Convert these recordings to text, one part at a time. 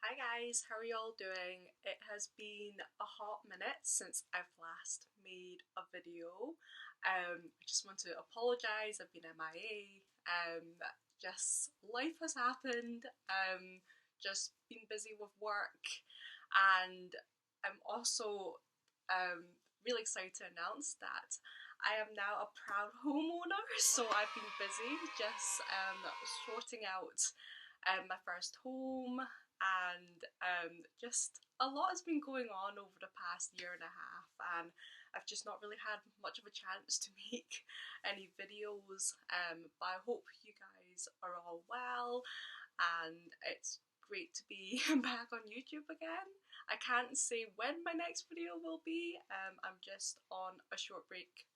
Hi guys, how are y'all doing? It has been a hot minute since I've last made a video. I just want to apologise, I've been MIA. Just life has happened. Just been busy with work, and I'm also really excited to announce that I am now a proud homeowner. So I've been busy just sorting out my first home, and just a lot has been going on over the past year and a half, and I've just not really had much of a chance to make any videos, but I hope you guys are all well, and it's great to be back on YouTube again. I can't say when my next video will be. I'm just on a short break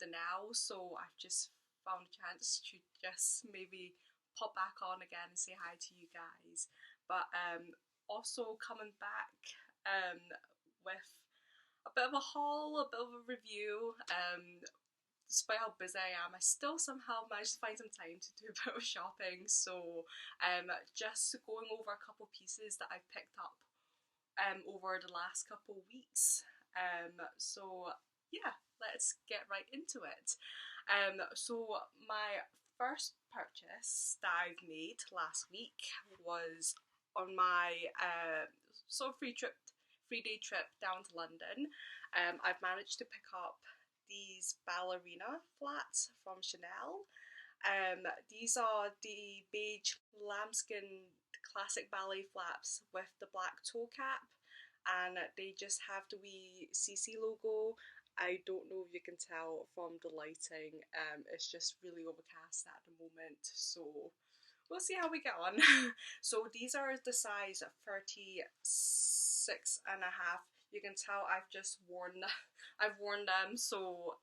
the now, so I've just found a chance to just maybe pop back on again and say hi to you guys. But also coming back with a bit of a haul, a bit of a review. Despite how busy I am, I still somehow managed to find some time to do a bit of shopping. So just going over a couple pieces that I've picked up over the last couple weeks. So yeah, let's get right into it. So my first purchase that I've made last week was on my sort of 3-day trip down to London. I've managed to pick up these ballerina flats from Chanel. These are the beige lambskin classic ballet flaps with the black toe cap, and they just have the wee CC logo. I don't know if you can tell from the lighting, it's just really overcast at the moment, so we'll see how we get on. So these are the size 36 and a half. You can tell I've worn them, so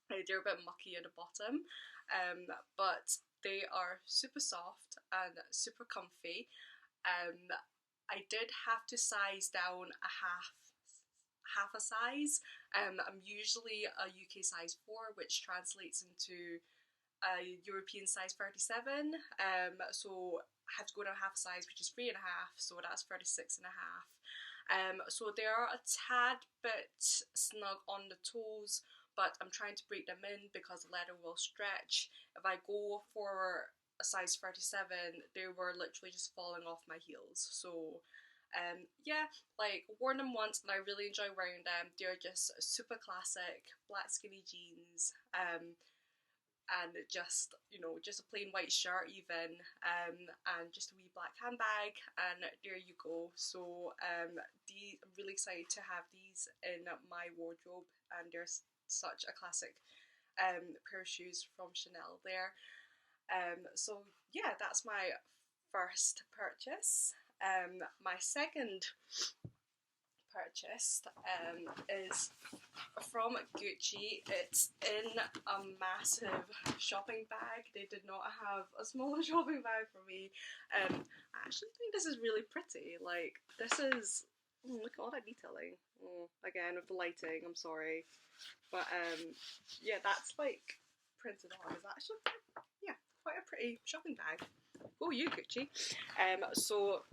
they're a bit mucky at the bottom, but they are super soft and super comfy. I did have to size down a half a size. I'm usually a UK size 4, which translates into a European size 37. So I have to go down half a size, which is 3 and a half, so that's 36 and a half. So they are a tad bit snug on the toes, but I'm trying to break them in because the leather will stretch. If I go for a size 37, they were literally just falling off my heels. So yeah, like, worn them once and I really enjoy wearing them. They're just super classic black skinny jeans, and just, just a plain white shirt even, and just a wee black handbag, and there you go. So I'm really excited to have these in my wardrobe, and there's such a classic pair of shoes from Chanel there. So yeah, that's my first purchase. My second purchase is from Gucci. It's in a massive shopping bag. They did not have a smaller shopping bag for me. I actually think this is really pretty. Like, this is, look at all that detailing. Again, with the lighting, I'm sorry. But yeah, that's like printed on. Is that actually, yeah, quite a pretty shopping bag. Go you, Gucci. So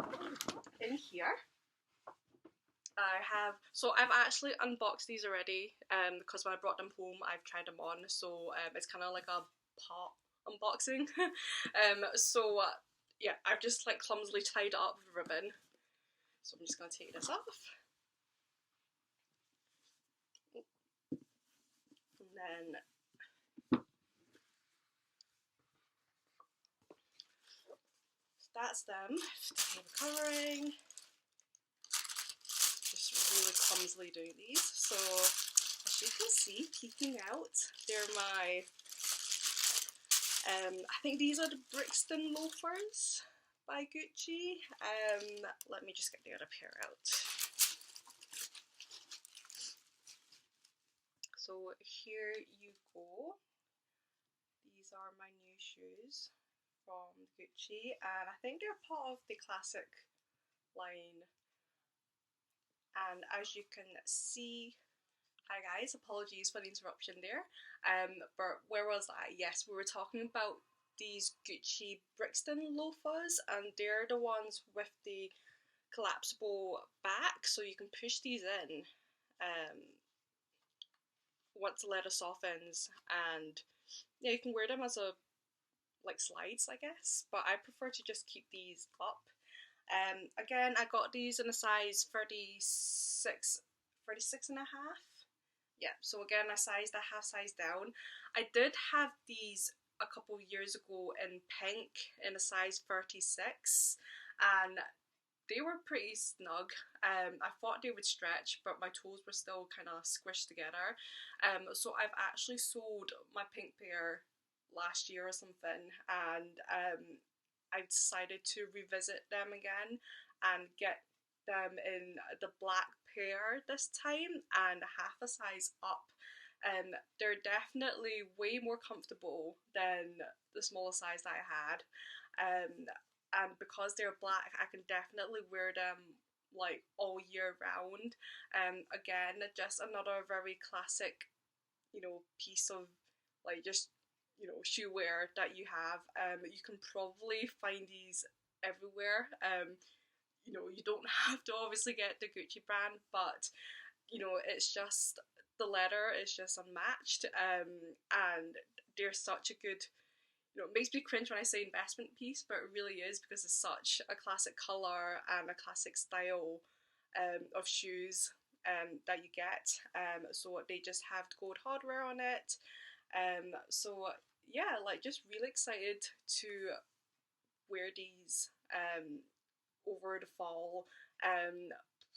in here I've actually unboxed these already, because when I brought them home I've tried them on, so it's kind of like a pot unboxing. Yeah, I've just like clumsily tied it up with ribbon, so I'm just going to take this off, and then that's them. Paper covering. Just really clumsily doing these. So as you can see, peeking out, they're my I think these are the Brixton loafers by Gucci. Let me just get the other pair out. So here you go. These are my new shoes from Gucci, and I think they're part of the classic line. And as you can see, hi guys, apologies for the interruption there. But where was I? Yes, we were talking about these Gucci Brixton loafers, and they're the ones with the collapsible back, so you can push these in once the leather softens, and yeah, you can wear them as a like slides, I guess, but I prefer to just keep these up. Again, I got these in a size 36 and a half. Yeah, so again, I sized a half size down. I did have these a couple years ago in pink in a size 36, and they were pretty snug. I thought they would stretch, but my toes were still kind of squished together. So I've actually sold my pink pair last year or something, and I decided to revisit them again and get them in the black pair this time and half a size up. They're definitely way more comfortable than the smaller size that I had. And because they're black, I can definitely wear them like all year round. Again, just another very classic, piece of like just shoe wear that you have. You can probably find these everywhere. You don't have to obviously get the Gucci brand, but it's just the leather is just unmatched. And they're such a good, it makes me cringe when I say investment piece, but it really is, because it's such a classic colour and a classic style of shoes that you get. So they just have gold hardware on it. So yeah, like just really excited to wear these over the fall.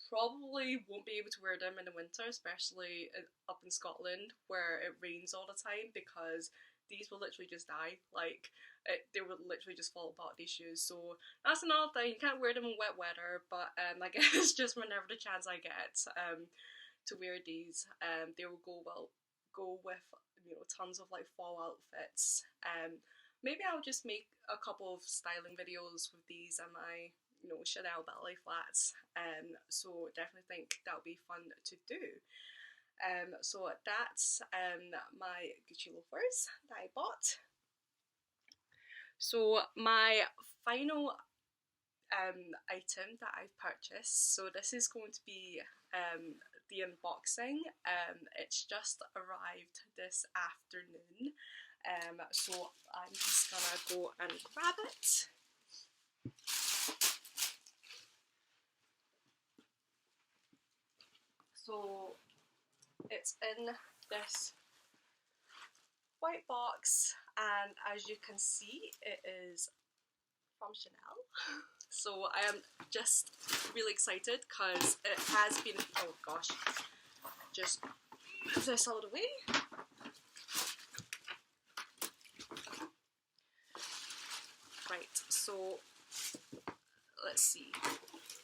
Probably won't be able to wear them in the winter, especially up in Scotland where it rains all the time, because these will literally just die. Like, they would literally just fall apart, these shoes. So that's another thing. You can't wear them in wet weather, but I guess just whenever the chance I get to wear these, they will go with tons of like fall outfits. Maybe I'll just make a couple of styling videos with these and my Chanel ballet flats. So definitely think that would be fun to do. So that's my Gucci loafers that I bought. So my final item that I've purchased, so this is going to be the unboxing. It's just arrived this afternoon, so I'm just gonna go and grab it. So it's in this white box, and as you can see, it is from Chanel. So I am just really excited because it has been, oh gosh, just move this out of the way. Right, so let's see,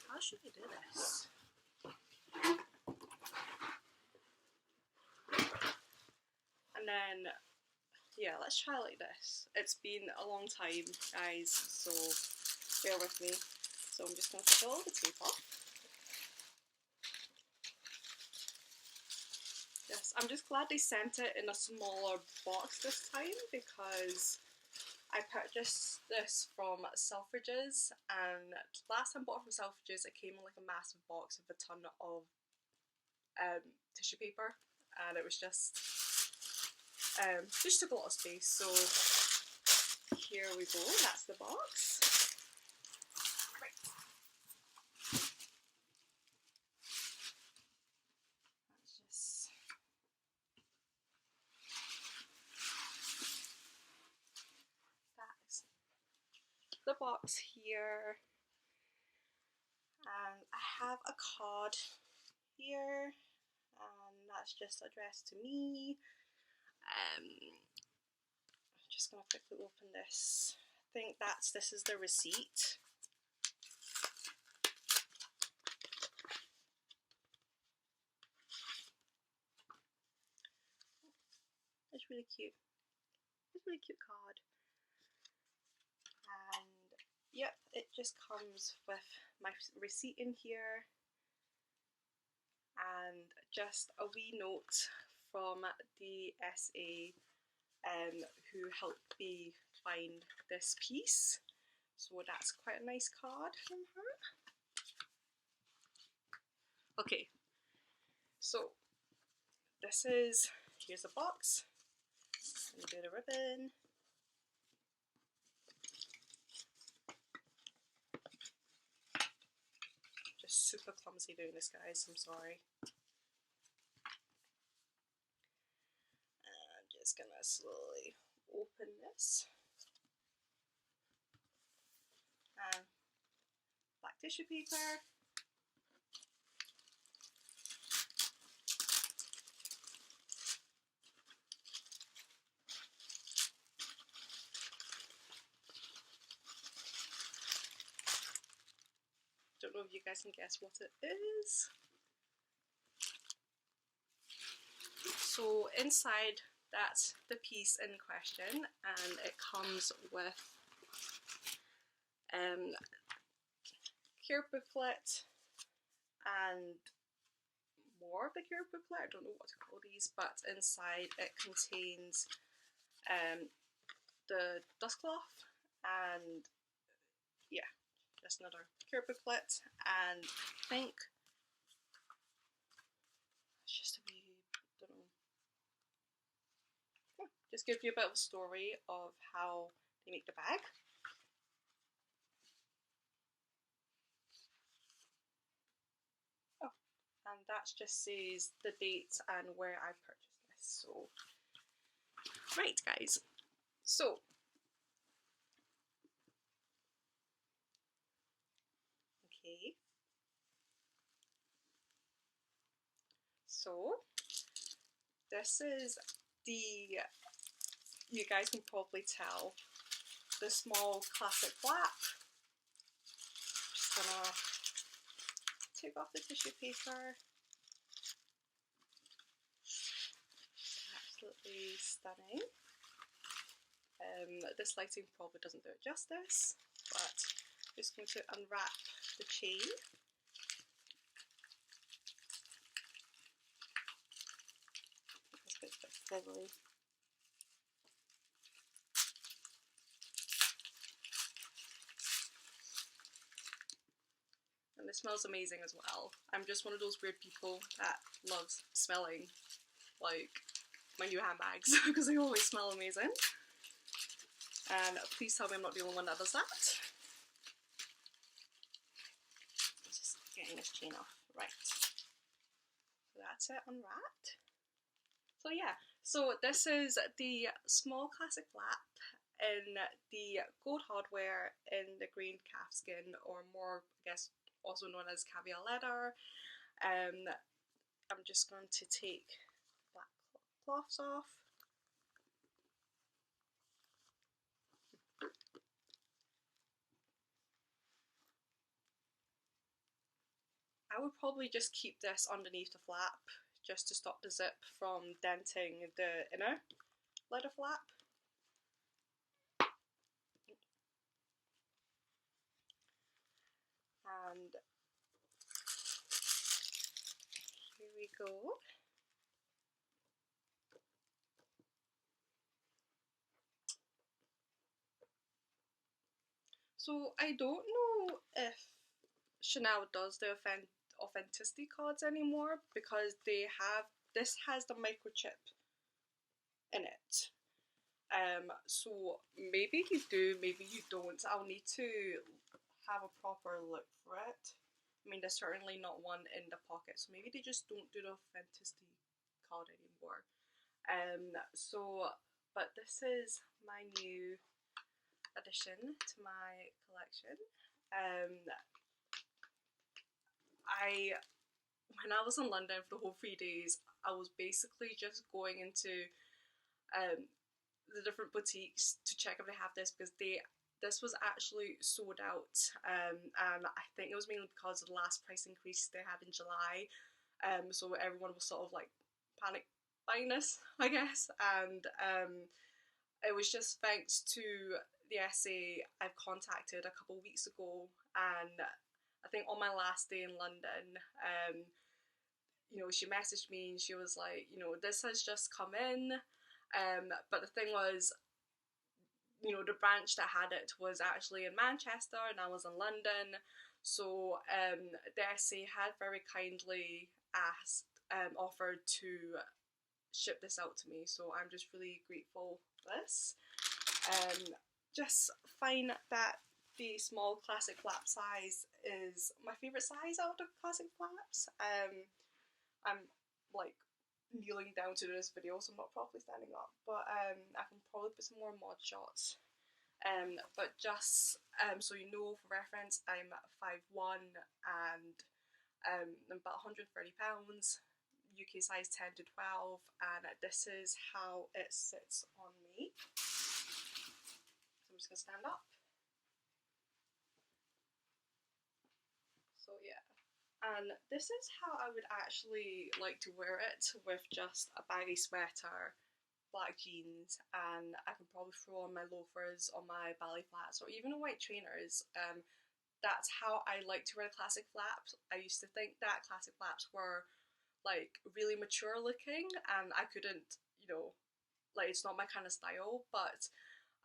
how should I do this? And then, yeah, let's try like this. It's been a long time, guys, so bear with me. So I'm just going to take all the tape off. Yes, I'm just glad they sent it in a smaller box this time, because I purchased this from Selfridges, and last time I bought from Selfridges it came in like a massive box with a ton of tissue paper, and it was just took a lot of space. So here we go, that's the box. Right. Let's just that's the box here, and I have a card here, and that's just addressed to me. I'm just gonna quickly open this. I think this is the receipt. It's really cute. It's a really cute card. And yep, it just comes with my receipt in here, and just a wee note from the SA who helped me find this piece. So that's quite a nice card from her. Okay, so this is, here's the box, and do the ribbon. Just super clumsy doing this, guys, I'm sorry. I'm just gonna slowly open this. Black tissue paper. Don't know if you guys can guess what it is. So inside, that's the piece in question, and it comes with care booklet and more of the care booklet. I don't know what to call these, but inside it contains the dust cloth and yeah, just another care booklet, and I think it's just a wee, don't know, yeah, just give you a bit of a story of how they make the bag. Oh, and that just says the dates and where I purchased this. So, right, guys. So, okay. So, this is the, you guys can probably tell, the small classic flap. Just gonna take off the tissue paper. Absolutely stunning. This lighting probably doesn't do it justice, but I'm just going to unwrap the chain. This bit's a bit fiddly. And it smells amazing as well. I'm just one of those weird people that loves smelling like my new handbags because they always smell amazing. And please tell me I'm not the only one that does that. Just getting this chain off. Right. So that's it unwrapped. So yeah, so this is the small classic flap in the gold hardware in the green calfskin, or more, I guess, also known as caviar leather. I'm just going to take black cloths off. I would probably just keep this underneath the flap just to stop the zip from denting the inner leather flap. And here we go. So I don't know if Chanel does the authenticity cards anymore, because they have, this has the microchip in it. So maybe you do, maybe you don't. I'll need to have a proper look for it. I mean, there's certainly not one in the pocket, so maybe they just don't do the authenticity card anymore. But this is my new addition to my collection. When I was in London for the whole 3 days, I was basically just going into the different boutiques to check if they have this, because this was actually sold out, and I think it was mainly because of the last price increase they had in July, so everyone was sort of like panic buying this, I guess, and it was just thanks to the SA I've contacted a couple of weeks ago, and I think on my last day in London, you know, she messaged me and she was like, you know, this has just come in, but the thing was, you know, the branch that had it was actually in Manchester and I was in London. So the SA had very kindly asked, offered to ship this out to me. So I'm just really grateful for this. Just find that the small classic flap size is my favourite size out of the classic flaps. I'm like kneeling down to do this video, so I'm not properly standing up, but I can probably put some more mod shots. But just so you know, for reference, I'm 5'1" and I'm about 130 pounds, UK size 10 to 12, and this is how it sits on me. So I'm just gonna stand up. So yeah. And this is how I would actually like to wear it, with just a baggy sweater, black jeans, and I can probably throw on my loafers on my ballet flats or even white trainers. That's how I like to wear classic flaps. I used to think that classic flaps were like really mature looking and I couldn't, you know, like it's not my kind of style, but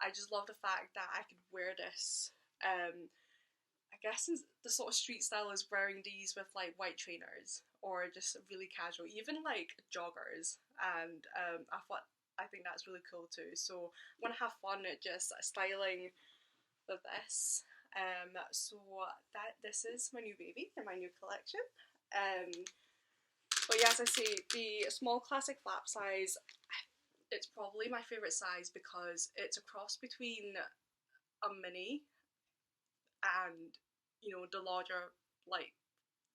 I just love the fact that I could wear this. I guess the sort of street style is wearing these with like white trainers or just really casual, even like joggers. And I think that's really cool too. So I'm gonna have fun at just styling with this. So that this is my new baby and my new collection. Um, but yeah, as I say, the small classic flap size, it's probably my favourite size because it's a cross between a mini and, you know, the larger like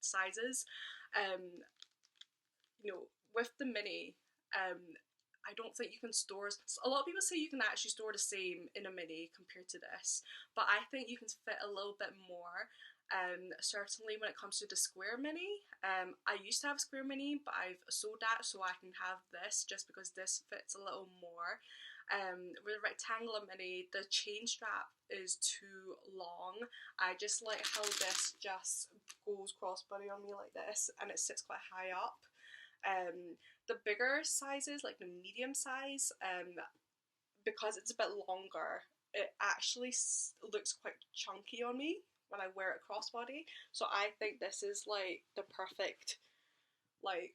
sizes. Um, you know, with the mini, I don't think you can store. A lot of people say you can actually store the same in a mini compared to this, but I think you can fit a little bit more. Certainly when it comes to the square mini, I used to have a square mini, but I've sold that so I can have this just because this fits a little more. With a rectangular mini, the chain strap is too long. I just like how this just goes crossbody on me like this, and it sits quite high up. The bigger sizes, like the medium size, because it's a bit longer, it actually looks quite chunky on me when I wear it crossbody. So I think this is like the perfect, like,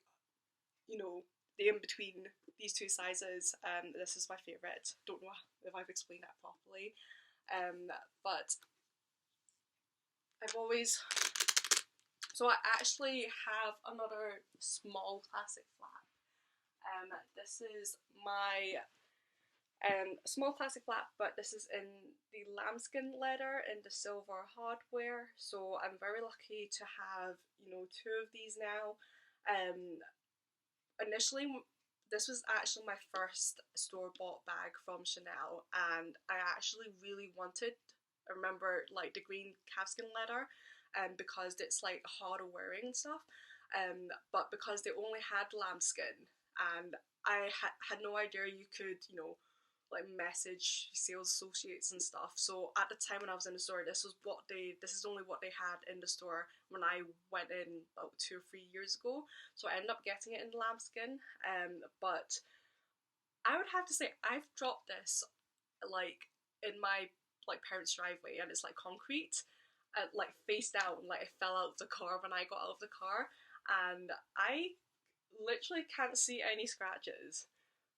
you know, the in between these two sizes. This is my favourite. Don't know if I've explained that properly, but I've always. So I actually have another small classic flap. This is my small classic flap, but this is in the lambskin leather in the silver hardware. So I'm very lucky to have, you know, two of these now. Initially, this was actually my first store-bought bag from Chanel, and I actually really wanted, I remember, like the green calfskin leather, because it's like harder wearing and stuff. But because they only had lambskin, and I had no idea you could, you know, like message sales associates and stuff. So at the time when I was in the store, this is only what they had in the store when I went in about 2 or 3 years ago. So I ended up getting it in lambskin. But I would have to say I've dropped this like in my like parents' driveway, and it's like concrete, like face down, like it fell out of the car when I got out of the car, and I literally can't see any scratches.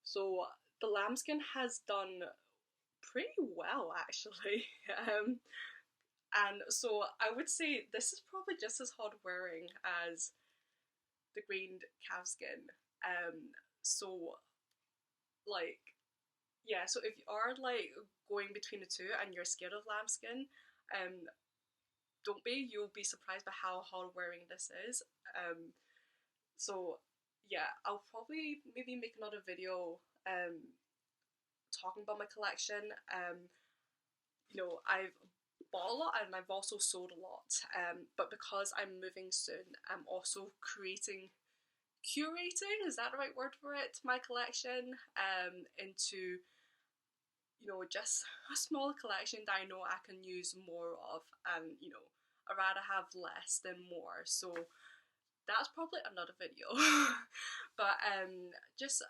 So the lambskin has done pretty well actually. And so I would say this is probably just as hard wearing as the green calfskin. So like yeah, so if you are like going between the two and you're scared of lambskin, don't be. You'll be surprised by how hard wearing this is. So yeah, I'll probably maybe make another video talking about my collection. You know, I've bought a lot and I've also sold a lot. But because I'm moving soon, I'm also curating, is that the right word for it? My collection into, you know, just a small collection that I know I can use more of, and you know, I'd rather have less than more. So that's probably another video. But just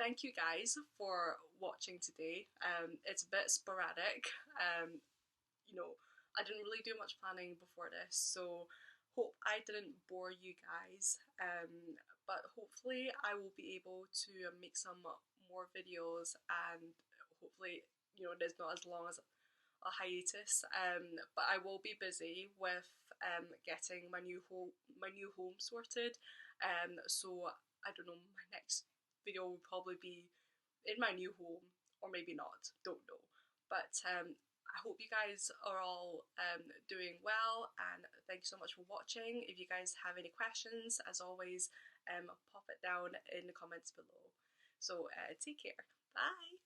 thank you guys for watching today. It's a bit sporadic. You know, I didn't really do much planning before this, so hope I didn't bore you guys. But hopefully I will be able to make some more videos, and hopefully, it is not as long as a hiatus. But I will be busy with getting my new home sorted. So I don't know. My next video will probably be in my new home, or maybe not. Don't know. But I hope you guys are all doing well, and thank you so much for watching. If you guys have any questions, as always, pop it down in the comments below. So take care. Bye.